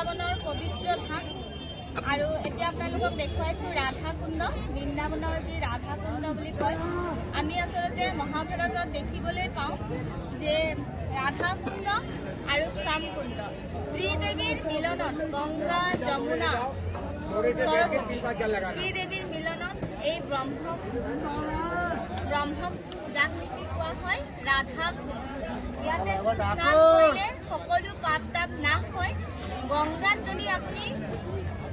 বৃন্দাবনৰ পবিত্ৰ ধাম আৰু এতিয়া আপোনালোকক দেখুৱাইছোঁ ৰাধাকুণ্ড। বৃন্দাবনৰ যি ৰাধাকুণ্ড বুলি কয়, আমি আচলতে মহাভাৰতত দেখিবলৈ পাওঁ যে ৰাধাকুণ্ড আৰু শ্যামকুণ্ড ত্ৰিদেৱীৰ মিলনত, গংগা যমুনা সৰস্বতী ত্ৰিদেৱীৰ মিলনত এই ব্ৰহ্মক যাক নেকি কোৱা হয় ৰাধাকুণ্ড। ইয়াতে স্নান কৰিলে সকলো পাপ তাপ নাশ হয়। গংগাত যদি আপুনি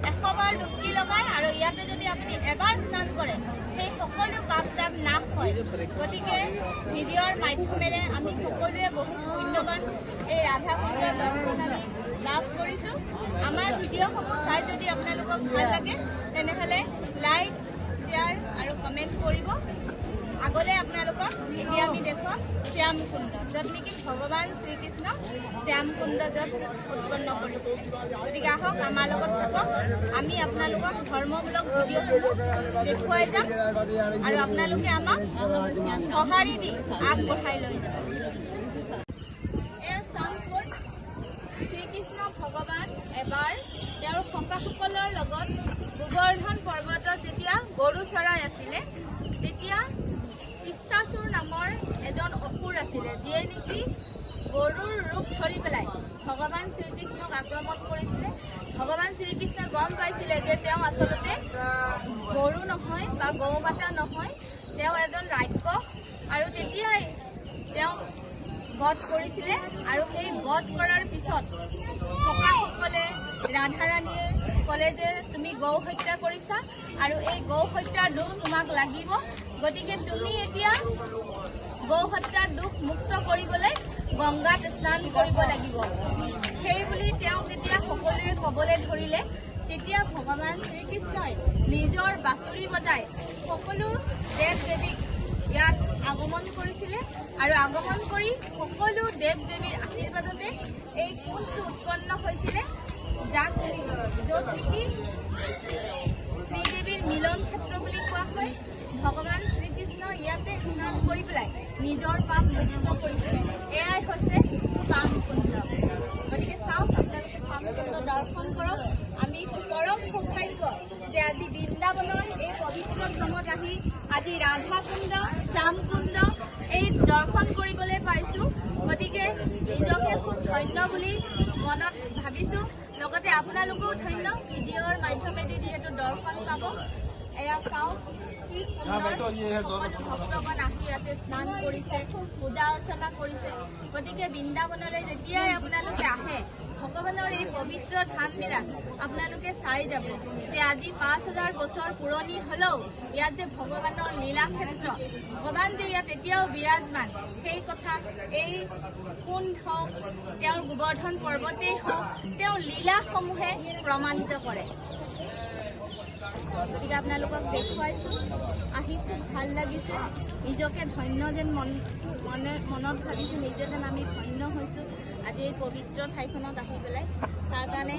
100 বাৰ ডুবকি লগায় আৰু ইয়াতে যদি আপুনি এবাৰ স্নান কৰে, সেই সকলো পাপ তাপ নাশ হয়। গতিকে ভিডিঅ'ৰ মাধ্যমেৰে আমি সকলোৱে বহুত মূল্যৱান এই ৰাধাকুণ্ডৰ দৰ্শন আমি লাভ কৰিছোঁ। আমাৰ ভিডিঅ'সমূহ চাই যদি আপোনালোকক ভাল লাগে তেনেহ'লে লাইক, শ্বেয়াৰ আৰু কমেণ্ট কৰিব। আগলৈ আপোনালোকক এতিয়া আমি দেখুৱাম শ্যামকুণ্ড, য'ত নেকি ভগৱান শ্ৰীকৃষ্ণ শ্যামকুণ্ড য'ত উৎপন্ন কৰিছিলে। গতিকে আহক আমাৰ লগত থাকক, আমি আপোনালোকক ধৰ্মমূলক ভিডিঅ'সমূহ দেখুৱাই যাম আৰু আপোনালোকে আমাক সঁহাৰি দি আগবঢ়াই লৈ যাব। এয়া শ্যামকুণ্ড। শ্ৰীকৃষ্ণ ভগৱান এবাৰ তেওঁৰ সখাসকলৰ লগত গোবৰ্ধন পৰ্বতত যেতিয়া গৰু চৰাই আছিলে, তেতিয়া কৃষ্ণাসুৰ নামৰ এজন অসুৰ আছিলে, যিয়ে নেকি গৰুৰ ৰূপ ধৰি পেলাই ভগৱান শ্ৰীকৃষ্ণক আক্ৰমণ কৰিছিলে। ভগৱান শ্ৰীকৃষ্ণই গম পাইছিলে যে তেওঁ আচলতে গৰু নহয় বা গৌ মাতা নহয়, তেওঁ এজন ৰাক্ষস, আৰু তেতিয়াই তেওঁ বধ কৰিছিলে। আৰু সেই বধ কৰাৰ পিছত সখাসকলে ৰাধাৰাণীয়ে ক'লে যে তুমি গৌ হত্যা কৰিছা আৰু এই গৌ হত্যাৰ দুখ তোমাক লাগিব, গতিকে তুমি এতিয়া গৌ হত্যাৰ দুখ মুক্ত কৰিবলৈ গংগাত স্নান কৰিব লাগিব। সেই বুলি তেওঁক যেতিয়া সকলোৱে ক'বলৈ ধৰিলে, তেতিয়া ভগৱান শ্ৰীকৃষ্ণই নিজৰ বাঁচৰি বজাই সকলো দেৱ দেৱীক ইয়াত আগমন কৰিছিলে আৰু আগমন কৰি সকলো দেৱ দেৱীৰ আশীৰ্বাদতে এই কুণ্ডটো উৎপন্ন হৈছিলে, যাক য'ত নেকি ত্ৰিদেৱীৰ মিলন ক্ষেত্ৰ বুলি কোৱা হয়। ভগৱান শ্ৰীকৃষ্ণ ইয়াতে স্নান কৰি পেলাই নিজৰ পাপ মুক্ত কৰিছিলে। এয়াই হৈছে শ্যামকুণ্ড। গতিকে চাওক, আপোনালোকে শ্যামকুণ্ড দৰ্শন কৰক। আমি পৰম সৌভাগ্য যে আজি বৃন্দাবনৰ এই পবিত্ৰ ধামত আহি আজি ৰাধাকুণ্ড, শ্যামকুণ্ড এই দৰ্শন কৰিবলৈ পাইছোঁ। গতিকে নিজকে খুব ধন্য বুলি মনত ভাবিছোঁ, লগতে আপোনালোকেও ধন্য ভিডিঅ'ৰ মাধ্যমেদি যিহেতু দৰ্শন পাব। এয়া চাওক কি সুন্দৰ, সকলো ভক্তগণ আহি ইয়াতে স্নান কৰিছে, পূজা অৰ্চনা কৰিছে। গতিকে বৃন্দাবনলৈ যেতিয়াই আপোনালোকে আহে, ভগৱানৰ এই পবিত্ৰ ধামবিলাক আপোনালোকে চাই যাব যে আজি 5000 বছৰ পুৰণি হ'লেও ইয়াত যে ভগৱানৰ লীলা ক্ষেত্ৰ, ভগৱান যে ইয়াত এতিয়াও বিৰাজমান, সেই কথা এই কুণ্ড হওক, তেওঁৰ গোবৰ্ধন পৰ্বতেই হওক, তেওঁৰ লীলাসমূহে প্ৰমাণিত কৰে। গতিকে আপোনালোকক দেখুৱাইছোঁ, আহি খুব ভাল লাগিছে। নিজকে ধন্য যেন মনত ভাবিছোঁ, নিজে যেন আমি ধন্য হৈছোঁ আজি এই পবিত্ৰ ঠাইখনত আহি পেলাই। তাৰ কাৰণে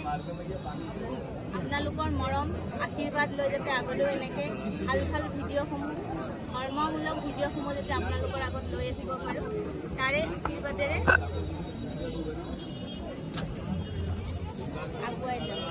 আপোনালোকৰ মৰম আশীৰ্বাদ লৈ যাতে আগলৈও এনেকৈ ভাল ভাল ভিডিঅ'সমূহ, ধৰ্মমূলক ভিডিঅ'সমূহ যাতে আপোনালোকৰ আগত লৈ আহিব পাৰোঁ, তাৰে আশীৰ্বাদেৰে আগুৱাই যাম।